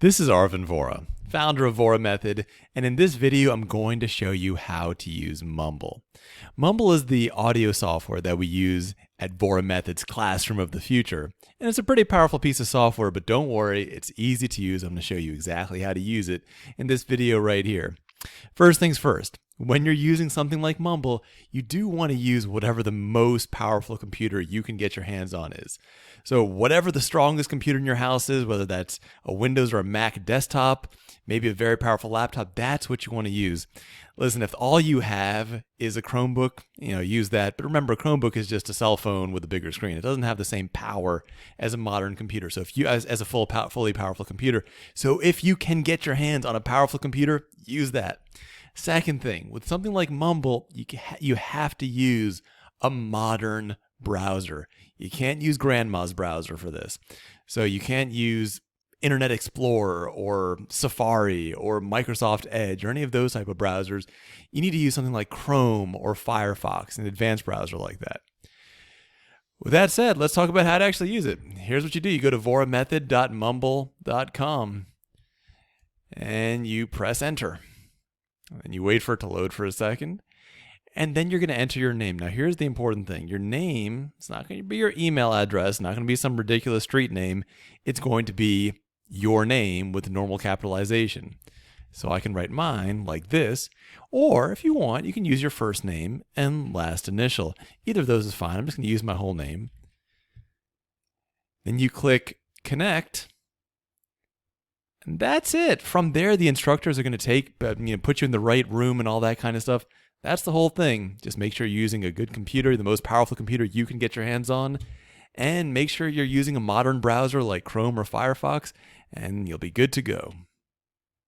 This is Arvin Vohra, founder of Vohra Method, and in this video I'm going to show you how to use Mumble. Mumble is the audio software that we use at Vohra Method's Classroom of the Future, and it's a pretty powerful piece of software, but don't worry, it's easy to use. I'm going to show you exactly how to use it in this video right here. First things first, when you're using something like Mumble, you do want to use whatever the most powerful computer you can get your hands on is. So whatever the strongest computer in your house is, whether that's a Windows or a Mac desktop, maybe a very powerful laptop, that's what you want to use. Listen, if all you have is a Chromebook, use that. But remember, a Chromebook is just a cell phone with a bigger screen. It doesn't have the same power as a modern computer. So if you, as a fully powerful computer, so if you can get your hands on a powerful computer, use that. Second thing, with something like Mumble, you have to use a modern browser. You can't use grandma's browser for this. So you can't use Internet Explorer or Safari or Microsoft Edge or any of those type of browsers. You need to use something like Chrome or Firefox, an advanced browser like that. With that said, let's talk about how to actually use it. Here's what you do. You go to vohramethod.mumble.com and you press enter. And you wait for it to load for a second. And then you're going to enter your name. Now, here's the important thing. Your name, it's not going to be your email address, not going to be some ridiculous street name. It's going to be your name with normal capitalization. So I can write mine like this. Or if you want, you can use your first name and last initial. Either of those is fine. I'm just going to use my whole name. Then you click connect. And that's it. From there, the instructors are going to put you in the right room and all that kind of stuff. That's the whole thing. Just make sure you're using a good computer, the most powerful computer you can get your hands on, and make sure you're using a modern browser like Chrome or Firefox, and you'll be good to go.